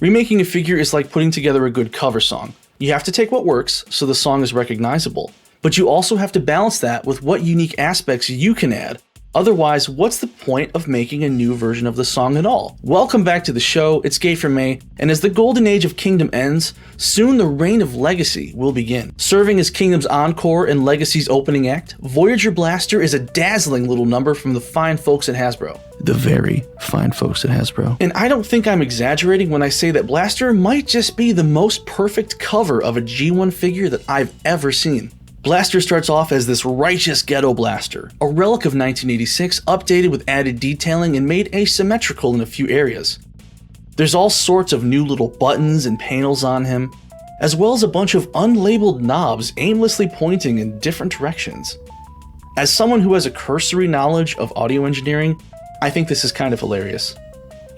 Remaking a figure is like putting together a good cover song. You have to take what works so the song is recognizable, but you also have to balance that with what unique aspects you can add. Otherwise, what's the point of making a new version of the song at all? Welcome back to the show, it's Gay for May, and as the golden age of Kingdom ends, soon the reign of Legacy will begin. Serving as Kingdom's encore and Legacy's opening act, Voyager Blaster is a dazzling little number from the fine folks at Hasbro. The very fine folks at Hasbro. And I don't think I'm exaggerating when I say that Blaster might just be the most perfect cover of a G1 figure that I've ever seen. Blaster starts off as this righteous ghetto blaster, a relic of 1986 updated with added detailing and made asymmetrical in a few areas. There's all sorts of new little buttons and panels on him, as well as a bunch of unlabeled knobs aimlessly pointing in different directions. As someone who has a cursory knowledge of audio engineering, I think this is kind of hilarious.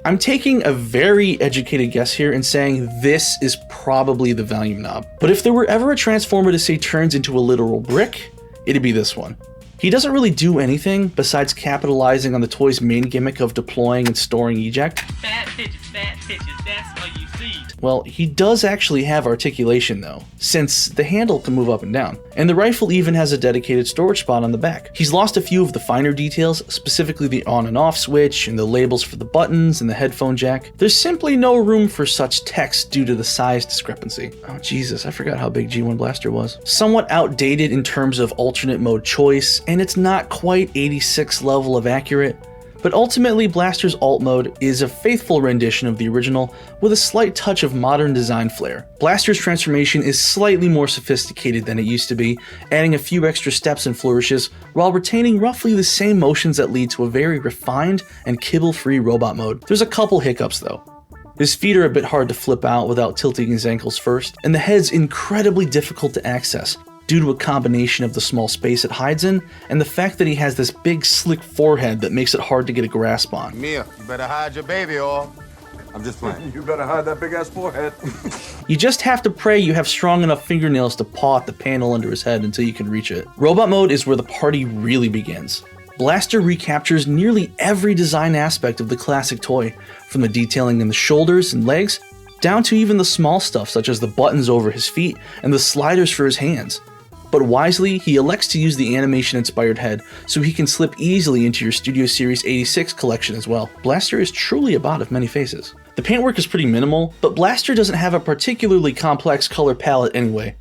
I'm taking a very educated guess here and saying this is probably the volume knob. But if there were ever a transformer to say turns into a literal brick, it'd be this one. He doesn't really do anything besides capitalizing on the toy's main gimmick of deploying and storing eject. Fat pitches, that's what you see. Well, he does actually have articulation though, since the handle can move up and down, and the rifle even has a dedicated storage spot on the back. He's lost a few of the finer details, specifically the on and off switch and the labels for the buttons and the headphone jack. There's simply no room for such text due to the size discrepancy. Oh Jesus, I forgot how big G1 Blaster was. Somewhat outdated in terms of alternate mode choice, and it's not quite 86 level of accurate. But ultimately, Blaster's alt mode is a faithful rendition of the original with a slight touch of modern design flair. Blaster's transformation is slightly more sophisticated than it used to be, adding a few extra steps and flourishes while retaining roughly the same motions that lead to a very refined and Kibble-Free robot mode. There's a couple hiccups though. His feet are a bit hard to flip out without tilting his ankles first, and the head's incredibly difficult to access, due to a combination of the small space it hides in and the fact that he has this big slick forehead that makes it hard to get a grasp on. Mia, you better hide your baby or... I'm just playing. You better hide that big ass forehead. You just have to pray you have strong enough fingernails to paw at the panel under his head until you can reach it. Robot mode is where the party really begins. Blaster recaptures nearly every design aspect of the classic toy, from the detailing in the shoulders and legs, down to even the small stuff such as the buttons over his feet and the sliders for his hands. But wisely, he elects to use the animation-inspired head, so he can slip easily into your Studio Series 86 collection as well. Blaster is truly a bot of many faces. The paintwork is pretty minimal, but Blaster doesn't have a particularly complex color palette anyway.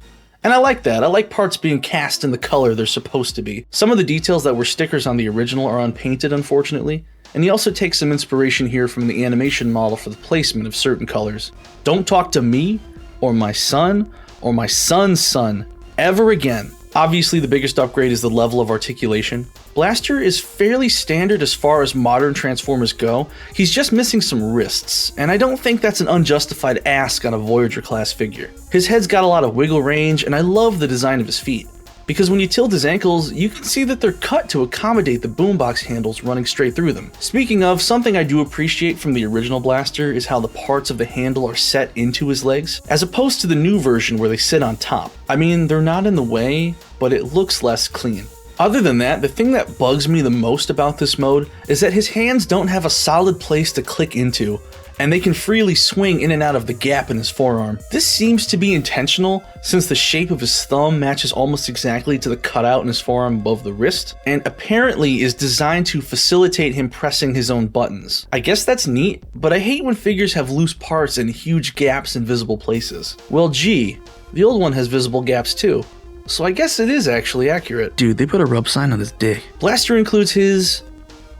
And I like that. I like parts being cast in the color they're supposed to be. Some of the details that were stickers on the original are unpainted, unfortunately, and he also takes some inspiration here from the animation model for the placement of certain colors. Don't talk to me, or my son, or my son's son, ever again. Obviously, the biggest upgrade is the level of articulation. Blaster is fairly standard as far as modern Transformers go. He's just missing some wrists, and I don't think that's an unjustified ask on a Voyager class figure. His head's got a lot of wiggle range, and I love the design of his feet, because when you tilt his ankles, you can see that they're cut to accommodate the boombox handles running straight through them. Speaking of, something I do appreciate from the original Blaster is how the parts of the handle are set into his legs, as opposed to the new version where they sit on top. I mean, they're not in the way, but it looks less clean. Other than that, the thing that bugs me the most about this mode is that his hands don't have a solid place to click into, and they can freely swing in and out of the gap in his forearm. This seems to be intentional, since the shape of his thumb matches almost exactly to the cutout in his forearm above the wrist, and apparently is designed to facilitate him pressing his own buttons. I guess that's neat, but I hate when figures have loose parts and huge gaps in visible places. Well gee, the old one has visible gaps too, so I guess it is actually accurate. Dude, they put a rub sign on his dick. Blaster includes his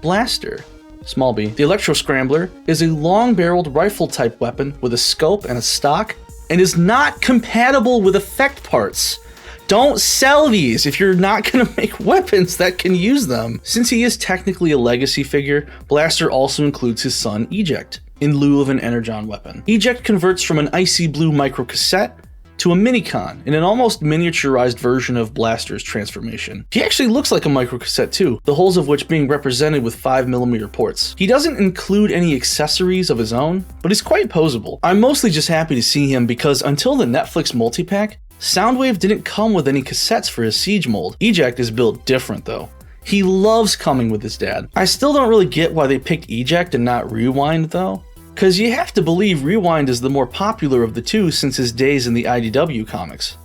blaster. Small b. The Electro Scrambler is a long-barreled rifle-type weapon with a scope and a stock, and is not compatible with effect parts. Don't sell these if you're not gonna make weapons that can use them. Since he is technically a legacy figure, Blaster also includes his son, Eject, in lieu of an Energon weapon. Eject converts from an icy blue microcassette to a Minicon in an almost miniaturized version of Blaster's transformation. He actually looks like a microcassette too, the holes of which being represented with 5mm ports. He doesn't include any accessories of his own, but he's quite posable. I'm mostly just happy to see him because until the Netflix multipack, Soundwave didn't come with any cassettes for his Siege mold. Eject is built different though. He loves coming with his dad. I still don't really get why they picked Eject and not Rewind though. Cause you have to believe Rewind is the more popular of the two since his days in the IDW comics.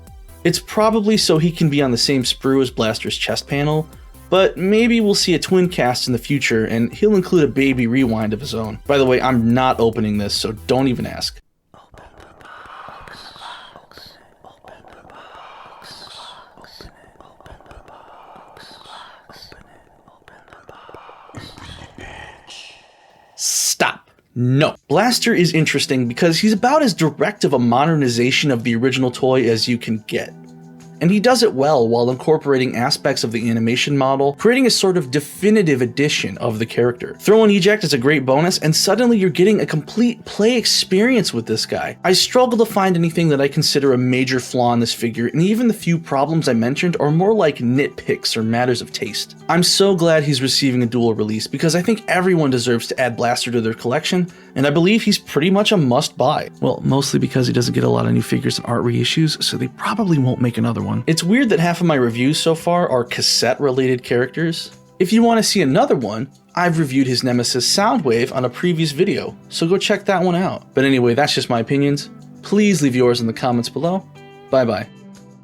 It's probably so he can be on the same sprue as Blaster's chest panel, but maybe we'll see a twin cast in the future and he'll include a baby Rewind of his own. By the way, I'm not opening this, so don't even ask. Stop. No. Blaster is interesting because he's about as direct of a modernization of the original toy as you can get. And he does it well while incorporating aspects of the animation model, creating a sort of definitive edition of the character. Throw in eject is a great bonus, and suddenly you're getting a complete play experience with this guy. I struggle to find anything that I consider a major flaw in this figure, and even the few problems I mentioned are more like nitpicks or matters of taste. I'm so glad he's receiving a dual release because I think everyone deserves to add Blaster to their collection, and I believe he's pretty much a must-buy. Well, mostly because he doesn't get a lot of new figures and art reissues, so they probably won't make another one. It's weird that half of my reviews so far are cassette-related characters. If you want to see another one, I've reviewed his nemesis Soundwave on a previous video, so go check that one out. But anyway, that's just my opinions. Please leave yours in the comments below. Bye bye.